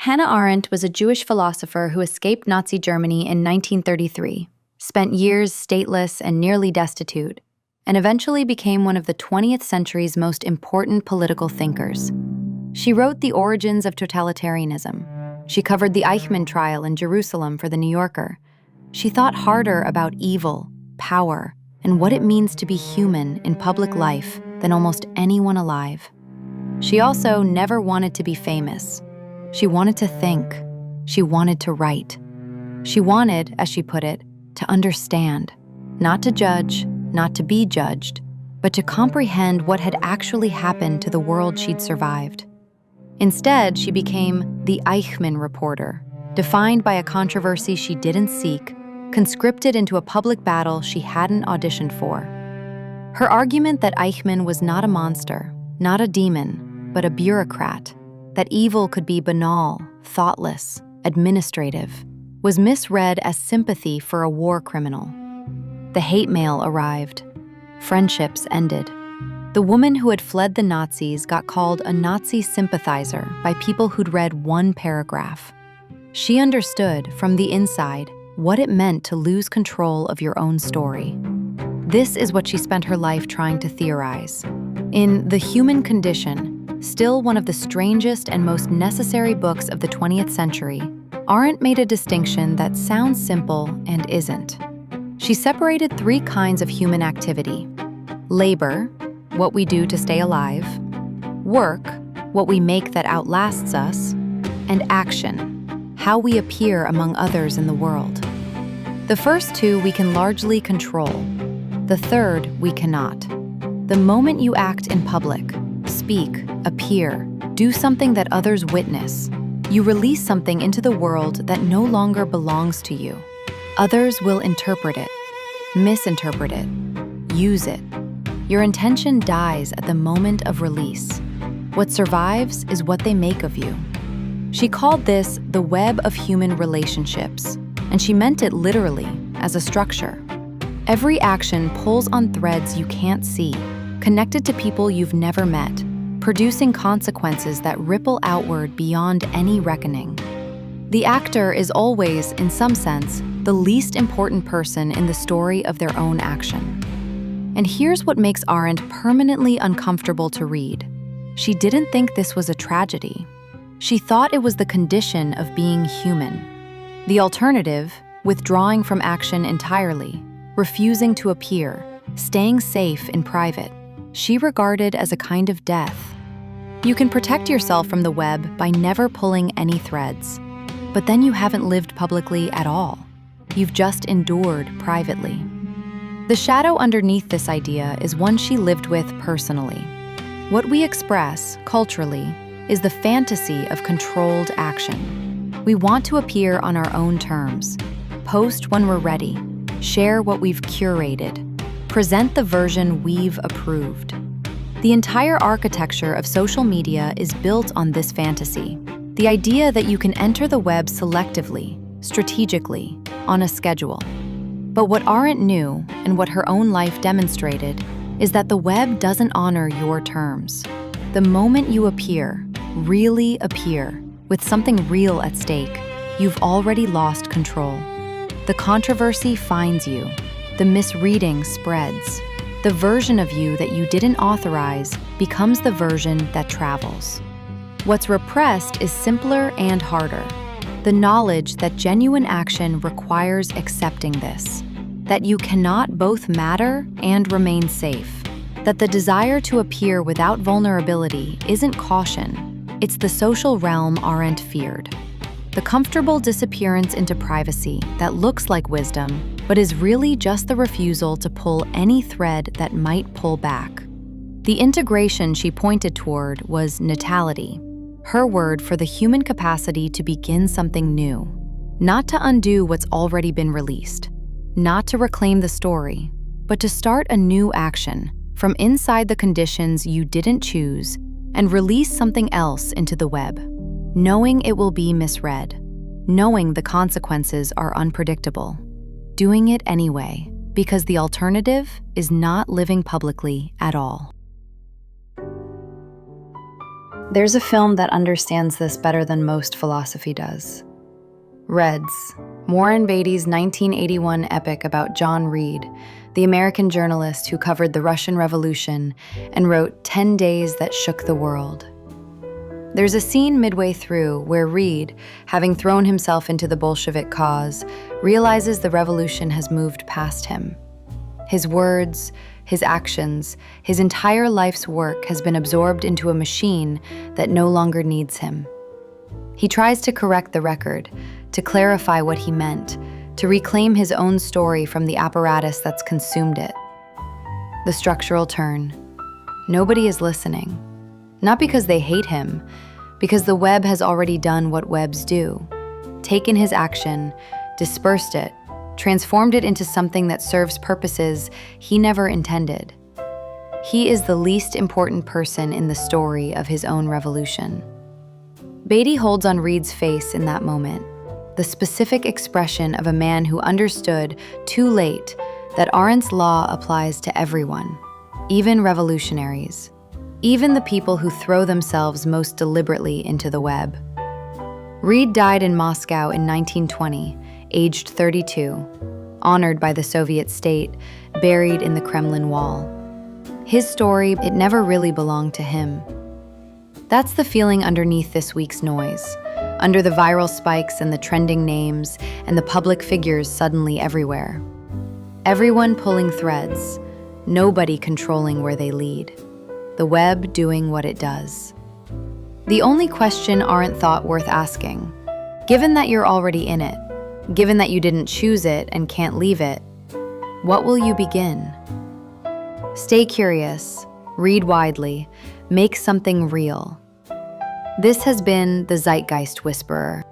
Hannah Arendt was a Jewish philosopher who escaped Nazi Germany in 1933, spent years stateless and nearly destitute, and eventually became one of the 20th century's most important political thinkers. She wrote The Origins of Totalitarianism. She covered the Eichmann trial in Jerusalem for The New Yorker. She thought harder about evil, power, and what it means to be human in public life than almost anyone alive. She also never wanted to be famous. She wanted to think. She wanted to write. She wanted, as she put it, to understand, not to judge, not to be judged, but to comprehend what had actually happened to the world she'd survived. Instead, she became the Eichmann reporter, defined by a controversy she didn't seek, conscripted into a public battle she hadn't auditioned for. Her argument that Eichmann was not a monster, not a demon, but a bureaucrat, that evil could be banal, thoughtless, administrative, was misread as sympathy for a war criminal. The hate mail arrived. Friendships ended. The woman who had fled the Nazis got called a Nazi sympathizer by people who'd read one paragraph. She understood, from the inside, what it meant to lose control of your own story. This is what she spent her life trying to theorize. In The Human Condition, still one of the strangest and most necessary books of the 20th century, Arendt made a distinction that sounds simple and isn't. She separated three kinds of human activity: labor, what we do to stay alive; work, what we make that outlasts us; and action, how we appear among others in the world. The first two we can largely control. The third we cannot. The moment you act in public, speak, appear, do something that others witness, you release something into the world that no longer belongs to you. Others will interpret it, misinterpret it, use it. Your intention dies at the moment of release. What survives is what they make of you. She called this the web of human relationships, and she meant it literally, as a structure. Every action pulls on threads you can't see, connected to people you've never met, producing consequences that ripple outward beyond any reckoning. The actor is always, in some sense, the least important person in the story of their own action. And here's what makes Arendt permanently uncomfortable to read. She didn't think this was a tragedy. She thought it was the condition of being human. The alternative, withdrawing from action entirely, refusing to appear, staying safe in private, she regarded as a kind of death. You can protect yourself from the web by never pulling any threads, but then you haven't lived publicly at all. You've just endured privately. The shadow underneath this idea is one she lived with personally. What we express, culturally, is the fantasy of controlled action. We want to appear on our own terms, post when we're ready, share what we've curated, present the version we've approved. The entire architecture of social media is built on this fantasy, the idea that you can enter the web selectively, strategically, on a schedule. But what Arendt knew, and what her own life demonstrated, is that the web doesn't honor your terms. The moment you appear, really appear, with something real at stake, you've already lost control. The controversy finds you. The misreading spreads. The version of you that you didn't authorize becomes the version that travels. What's repressed is simpler and harder. The knowledge that genuine action requires accepting this, that you cannot both matter and remain safe, that the desire to appear without vulnerability isn't caution, it's the social realm Arendt feared. The comfortable disappearance into privacy that looks like wisdom, but is really just the refusal to pull any thread that might pull back. The integration she pointed toward was natality, her word for the human capacity to begin something new, not to undo what's already been released, not to reclaim the story, but to start a new action from inside the conditions you didn't choose and release something else into the web, knowing it will be misread, knowing the consequences are unpredictable, doing it anyway, because the alternative is not living publicly at all. There's a film that understands this better than most philosophy does. Reds, Warren Beatty's 1981 epic about John Reed, the American journalist who covered the Russian Revolution and wrote 10 Days That Shook the World. There's a scene midway through where Reed, having thrown himself into the Bolshevik cause, realizes the revolution has moved past him. His words, his actions, his entire life's work has been absorbed into a machine that no longer needs him. He tries to correct the record, to clarify what he meant, to reclaim his own story from the apparatus that's consumed it. The structural turn. Nobody is listening. Not because they hate him, because the web has already done what webs do. Taken his action, dispersed it, transformed it into something that serves purposes he never intended. He is the least important person in the story of his own revolution. Beatty holds on Reed's face in that moment, the specific expression of a man who understood too late that Arendt's law applies to everyone, even revolutionaries, even the people who throw themselves most deliberately into the web. Reed died in Moscow in 1920, aged 32, honored by the Soviet state, buried in the Kremlin wall. His story, it never really belonged to him. That's the feeling underneath this week's noise, under the viral spikes and the trending names and the public figures suddenly everywhere. Everyone pulling threads, nobody controlling where they lead. The web doing what it does. The only question Arendt thought worth asking, given that you're already in it, given that you didn't choose it and can't leave it, what will you begin? Stay curious, read widely, make something real. This has been the Zeitgeist Whisperer.